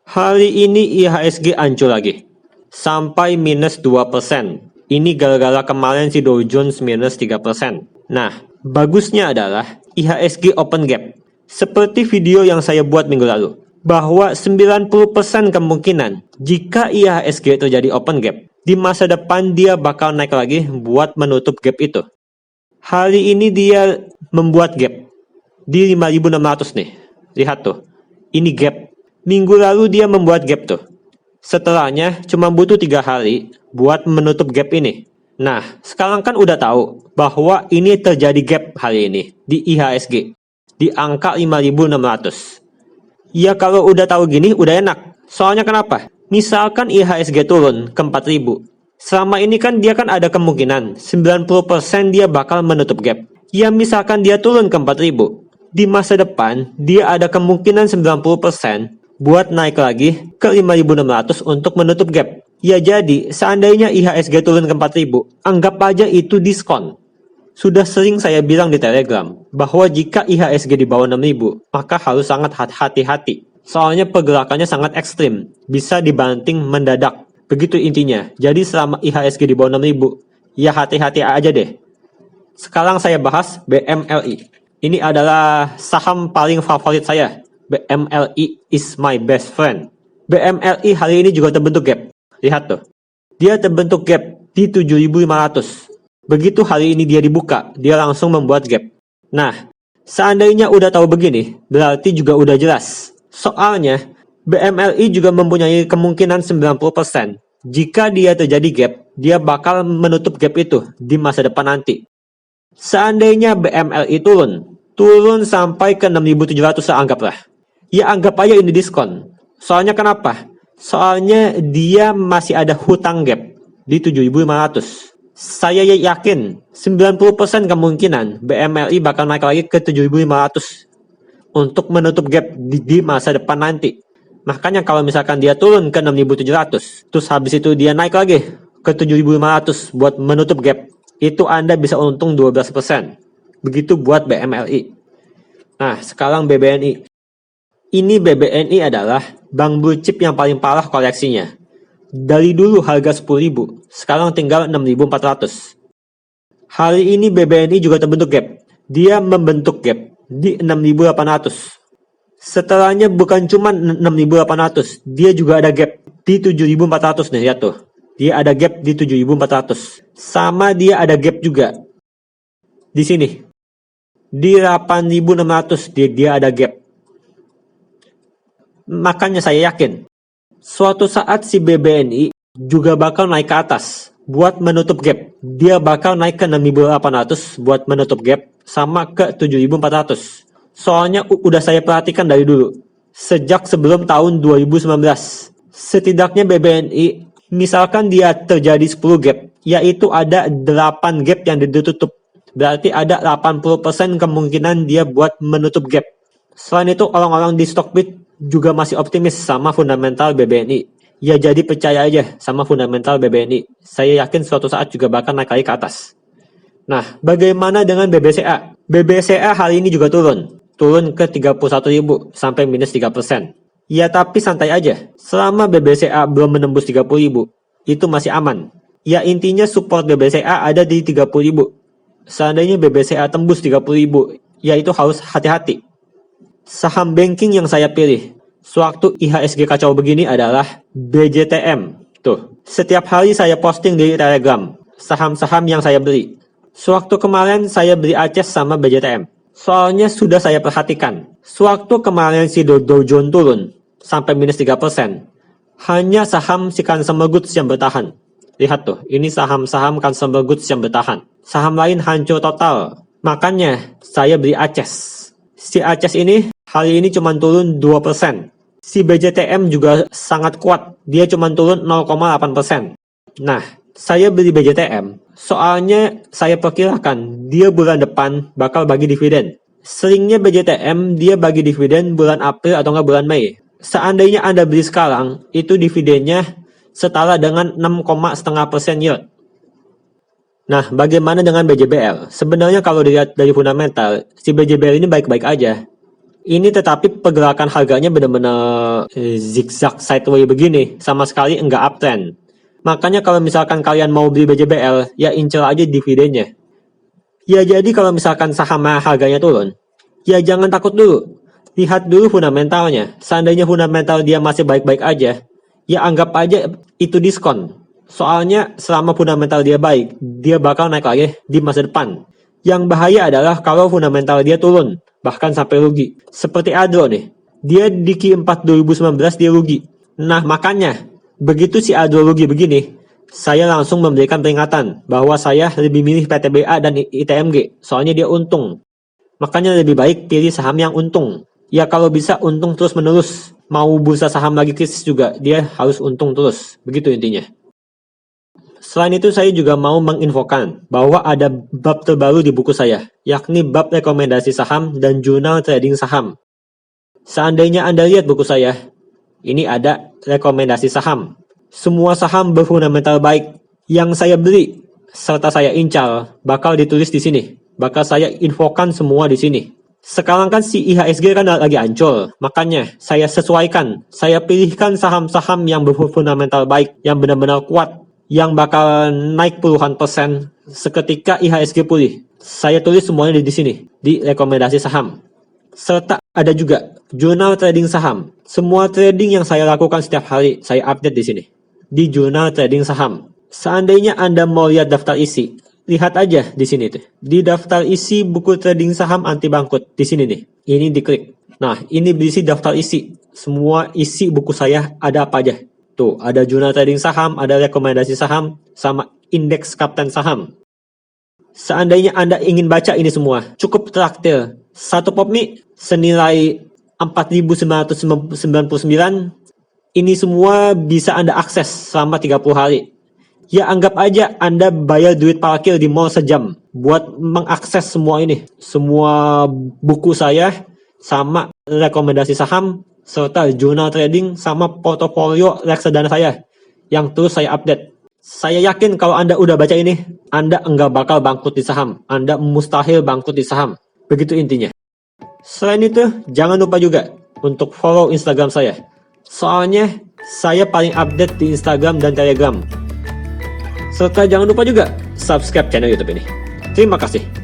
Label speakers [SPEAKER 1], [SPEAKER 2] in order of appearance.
[SPEAKER 1] Hari ini IHSG ancur lagi, sampai minus 2%. Ini gara-gara kemarin si Dow Jones minus 3%. Nah, bagusnya adalah IHSG open gap. Seperti video yang saya buat minggu lalu, bahwa 90% kemungkinan jika IHSG terjadi open gap, di masa depan dia bakal naik lagi buat menutup gap itu. Hari ini dia membuat gap di 5.600 nih. Lihat tuh, ini gap. Minggu lalu dia membuat gap tuh. Setelahnya cuma butuh 3 hari buat menutup gap ini. Nah, sekarang kan udah tahu bahwa ini terjadi gap hari ini di IHSG di angka 5.600. Ya kalau udah tahu gini udah enak. Soalnya kenapa? Misalkan IHSG turun ke 4.000. Selama ini kan dia kan ada kemungkinan 90% dia bakal menutup gap. Ya misalkan dia turun ke 4.000. Di masa depan dia ada kemungkinan 90% buat naik lagi ke 5.600 untuk menutup gap. Ya jadi, seandainya IHSG turun ke 4.000, anggap aja itu diskon. Sudah sering saya bilang di Telegram, bahwa jika IHSG di bawah 6.000, maka harus sangat hati-hati. Soalnya pergerakannya sangat ekstrim, bisa dibanting mendadak. Begitu intinya. Jadi selama IHSG di bawah 6.000, ya hati-hati aja deh. Sekarang saya bahas BMLI. Ini adalah saham paling favorit saya. BMLI is my best friend. BMLI hari ini juga terbentuk gap. Lihat tuh. Dia terbentuk gap di 7.500. Begitu hari ini dia dibuka, dia langsung membuat gap. Nah, seandainya udah tahu begini, berarti juga udah jelas. Soalnya, BMLI juga mempunyai kemungkinan 90%. Jika dia terjadi gap, dia bakal menutup gap itu di masa depan nanti. Seandainya BMLI turun sampai ke 6.700 anggaplah. Ya anggap aja ini diskon. Soalnya kenapa? Soalnya dia masih ada hutang gap di 7.500. Saya yakin 90% kemungkinan BMLI bakal naik lagi ke 7.500 untuk menutup gap di masa depan nanti. Makanya kalau misalkan dia turun ke 6.700, terus habis itu dia naik lagi ke 7.500 buat menutup gap, itu Anda bisa untung 12%. Begitu buat BMLI. Nah, sekarang BBNI. Ini BBNI adalah bank blue chip yang paling parah koleksinya. Dari dulu harga 10.000, sekarang tinggal 6.400. Hari ini BBNI juga terbentuk gap. Dia membentuk gap di 6.800. Setelahnya bukan cuma 6.800, dia juga ada gap di 7.400 nih, lihat tuh. Dia ada gap di 7.400. Sama dia ada gap juga di sini. Di 8.600 dia ada gap. Makanya saya yakin suatu saat si BBNI juga bakal naik ke atas buat menutup gap. Dia bakal naik ke 6.800 buat menutup gap sama ke 7.400. Soalnya udah saya perhatikan dari dulu. Sejak sebelum tahun 2019. Setidaknya BBNI misalkan dia terjadi 10 gap, yaitu ada 8 gap yang ditutup. Berarti ada 80% kemungkinan dia buat menutup gap. Selain itu orang-orang di Stockbit juga masih optimis sama fundamental BBNI. Ya jadi percaya aja sama fundamental BBNI. Saya yakin suatu saat juga bakal naik lagi ke atas. Nah, bagaimana dengan BBCA? BBCA hari ini juga turun. Turun ke 31.000 sampai minus 3%. Ya tapi santai aja. Selama BBCA belum menembus 30.000, itu masih aman. Ya intinya support BBCA ada di 30.000. Seandainya BBCA tembus 30.000, ya itu harus hati-hati. Saham banking yang saya pilih sewaktu IHSG kacau begini adalah BJTM. Tuh, setiap hari saya posting di Telegram saham-saham yang saya beli. Sewaktu kemarin saya beli ACES sama BJTM. Soalnya sudah saya perhatikan. Sewaktu kemarin si Dow Jones turun sampai minus 3%, hanya saham si Consumer Goods yang bertahan. Lihat tuh, ini saham-saham Consumer Goods yang bertahan. Saham lain hancur total. Makanya saya beli ACES. Si ACES ini hari ini cuma turun 2%. Si BJTM juga sangat kuat. Dia cuma turun 0,8%. Nah, saya beli BJTM soalnya saya perkirakan dia bulan depan bakal bagi dividen. Seringnya BJTM dia bagi dividen bulan April atau enggak bulan Mei. Seandainya Anda beli sekarang, itu dividennya setara dengan 6,5% yield. Nah, bagaimana dengan BJBL? Sebenarnya kalau dilihat dari fundamental, si BJBL ini baik-baik aja. Ini tetapi pergerakan harganya benar-benar zigzag sideways begini, sama sekali enggak uptrend. Makanya kalau misalkan kalian mau beli BJBL, ya incer aja dividennya. Ya jadi kalau misalkan saham harganya turun, ya jangan takut dulu. Lihat dulu fundamentalnya. Seandainya fundamental dia masih baik-baik aja, ya anggap aja itu diskon. Soalnya selama fundamental dia baik, dia bakal naik lagi di masa depan. Yang bahaya adalah kalau fundamental dia turun, bahkan sampai rugi. Seperti Adro nih, dia di Q4 2019 dia rugi. Nah makanya, begitu si Adro rugi begini, saya langsung memberikan peringatan bahwa saya lebih milih PTBA dan ITMG, soalnya dia untung. Makanya lebih baik pilih saham yang untung. Ya kalau bisa untung terus menerus. Mau bursa saham lagi krisis juga, dia harus untung terus. Begitu intinya. Selain itu saya juga mau menginfokan bahwa ada bab terbaru di buku saya, yakni bab rekomendasi saham dan jurnal trading saham. Seandainya Anda lihat buku saya, ini ada rekomendasi saham. Semua saham berfundamental baik yang saya beli serta saya incar bakal ditulis di sini. Bakal saya infokan semua di sini. Sekarang kan si IHSG kan lagi ancur, makanya saya sesuaikan, saya pilihkan saham-saham yang berfundamental baik, yang benar-benar kuat, yang bakal naik puluhan persen seketika IHSG pulih. Saya tulis semuanya di sini, di rekomendasi saham. Serta ada juga jurnal trading saham. Semua trading yang saya lakukan setiap hari, saya update di sini. Di jurnal trading saham. Seandainya Anda mau lihat daftar isi, lihat aja di sini tuh. Di daftar isi buku trading saham anti bangkrut. Di sini nih. Ini diklik. Nah, ini berisi daftar isi. Semua isi buku saya ada apa aja. Tuh, ada jurnal trading saham, ada rekomendasi saham, sama indeks kapten saham. Seandainya Anda ingin baca ini semua, cukup traktir. Satu POPMI senilai 4.999. Ini semua bisa Anda akses selama 30 hari. Ya anggap aja Anda bayar duit parkir di mall sejam buat mengakses semua ini. Semua buku saya, sama rekomendasi saham, serta jurnal trading sama portofolio reksadana saya yang terus saya update. Saya yakin kalau Anda udah baca ini, Anda enggak bakal bangkrut di saham. Anda mustahil bangkrut di saham. Begitu intinya. Selain itu, jangan lupa juga untuk follow Instagram saya. Soalnya saya paling update di Instagram dan Telegram. Serta jangan lupa juga subscribe channel YouTube ini. Terima kasih.